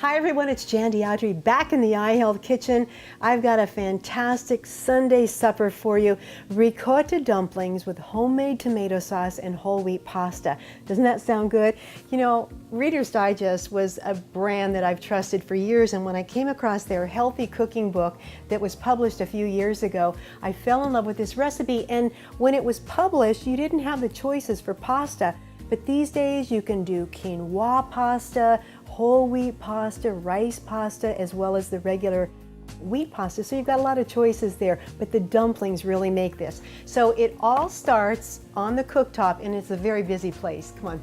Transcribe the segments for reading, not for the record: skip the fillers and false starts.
Hi everyone, it's Jan Audrey back in the iHealthKitchen. I've got a fantastic Sunday supper for you. Ricotta dumplings with homemade tomato sauce and whole wheat pasta. Doesn't that sound good? You know, Reader's Digest was a brand that I've trusted for years, and when I came across their healthy cooking book that was published a few years ago, I fell in love with this recipe. And when it was published, you didn't have the choices for pasta. But these days you can do quinoa pasta, whole wheat pasta, rice pasta, as well as the regular wheat pasta. So you've got a lot of choices there, but the dumplings really make this. So it all starts on the cooktop, and it's a very busy place. Come on.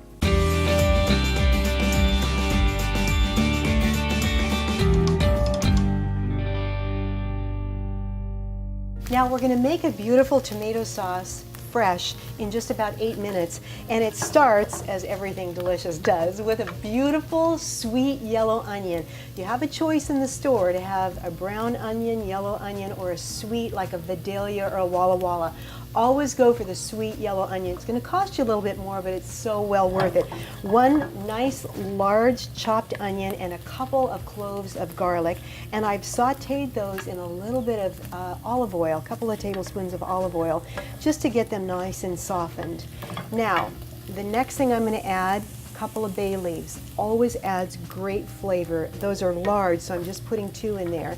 Now we're going to make a beautiful tomato sauce fresh in just about 8 minutes, and it starts, as everything delicious does, with a beautiful sweet yellow onion. You have a choice in the store to have a brown onion, yellow onion, or a sweet like a Vidalia or a Walla Walla. Always go for the sweet yellow onion. It's going to cost you a little bit more, but it's so well worth it. One nice large chopped onion and a couple of cloves of garlic, and I've sauteed those in a little bit of olive oil, a couple of tablespoons of olive oil, just to get them nice and softened. Now, the next thing I'm going to add, a couple of bay leaves. Always adds great flavor. Those are large, so I'm just putting 2 in there.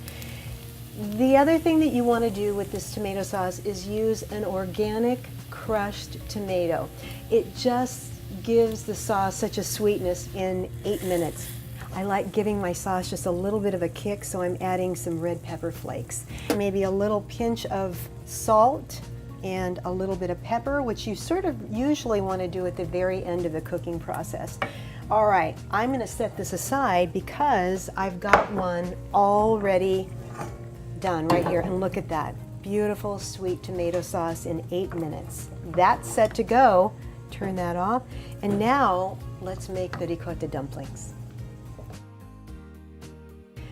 The other thing that you want to do with this tomato sauce is use an organic crushed tomato. It just gives the sauce such a sweetness in 8 minutes. I like giving my sauce just a little bit of a kick, so I'm adding some red pepper flakes. Maybe a little pinch of salt and a little bit of pepper, which you sort of usually want to do at the very end of the cooking process. All right, I'm going to set this aside because I've got one already done right here, and look at that beautiful sweet tomato sauce in 8 minutes. That's set to go. Turn that off, and now let's make the ricotta dumplings.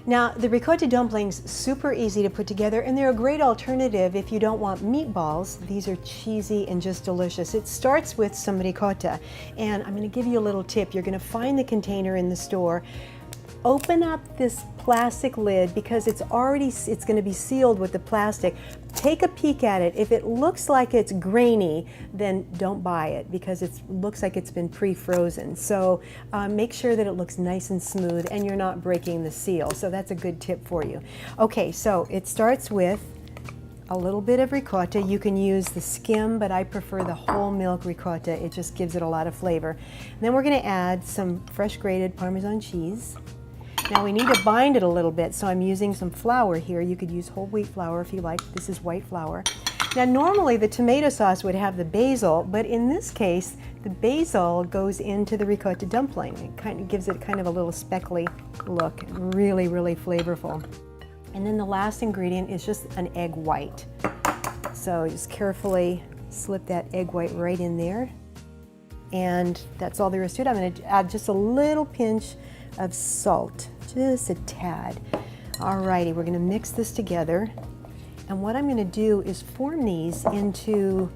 Now, the ricotta dumplings, super easy to put together, and they're a great alternative if you don't want meatballs. These are cheesy and just delicious. It starts with some ricotta, and I'm going to give you a little tip. You're going to find the container in the store. Open up this plastic lid because it's going to be sealed with the plastic. Take a peek at it. If it looks like it's grainy, then don't buy it because it looks like it's been pre-frozen. So make sure that it looks nice and smooth and you're not breaking the seal. So that's a good tip for you. Okay, so it starts with a little bit of ricotta. You can use the skim, but I prefer the whole milk ricotta. It just gives it a lot of flavor. And then we're going to add some fresh grated Parmesan cheese. Now we need to bind it a little bit, so I'm using some flour here. You could use whole wheat flour if you like. This is white flour. Now normally the tomato sauce would have the basil, but in this case the basil goes into the ricotta dumpling. It kind of gives it kind of a little speckly look. Really, really flavorful. And then the last ingredient is just an egg white. So just carefully slip that egg white right in there. And that's all there is to it. I'm going to add just a little pinch of salt, just a tad. Alrighty, we're going to mix this together, and what I'm going to do is form these into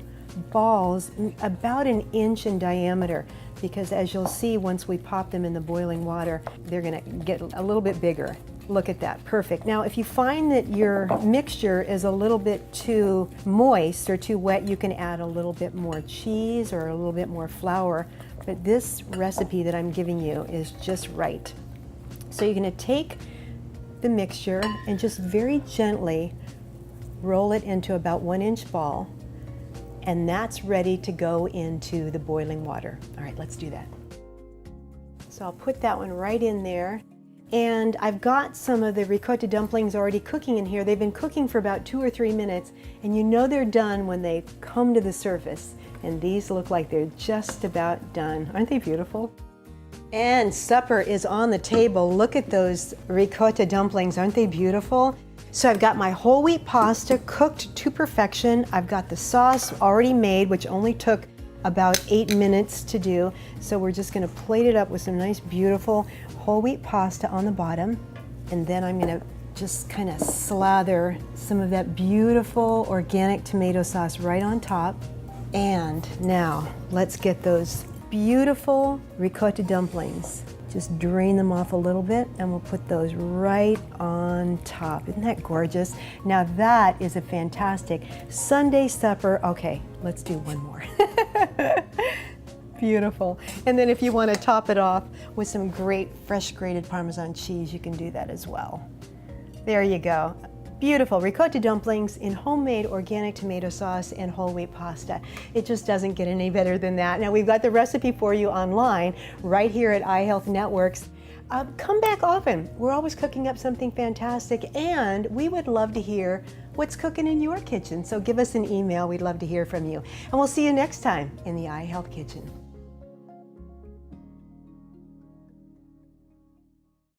balls about 1 inch in diameter, because as you'll see once we pop them in the boiling water, they're going to get a little bit bigger. Look at that, perfect. Now if you find that your mixture is a little bit too moist or too wet, you can add a little bit more cheese or a little bit more flour. But this recipe that I'm giving you is just right. So you're going to take the mixture and just very gently roll it into about 1 inch ball, and that's ready to go into the boiling water. All right, let's do that. So I'll put that one right in there. And I've got some of the ricotta dumplings already cooking in here. They've been cooking for about 2 or 3 minutes, and you know they're done when they come to the surface. And these look like they're just about done. Aren't they beautiful? And supper is on the table. Look at those ricotta dumplings. Aren't they beautiful? So I've got my whole wheat pasta cooked to perfection. I've got the sauce already made, which only took about 8 minutes to do. So we're just going to plate it up with some nice, beautiful whole wheat pasta on the bottom. And then I'm going to just kind of slather some of that beautiful organic tomato sauce right on top. And now let's get those beautiful ricotta dumplings Just drain them off a little bit and we'll put those right on top. Isn't that gorgeous? Now that is a fantastic Sunday supper. Okay, let's do one more. Beautiful. And then if you want to top it off with some great fresh grated Parmesan cheese, you can do that as well. There you go. Beautiful ricotta dumplings in homemade organic tomato sauce and whole wheat pasta. It just doesn't get any better than that. Now we've got the recipe for you online right here at iHealth Networks. Come back often. We're always cooking up something fantastic, and we would love to hear what's cooking in your kitchen. So give us an email. We'd love to hear from you. And we'll see you next time in the iHealth Kitchen.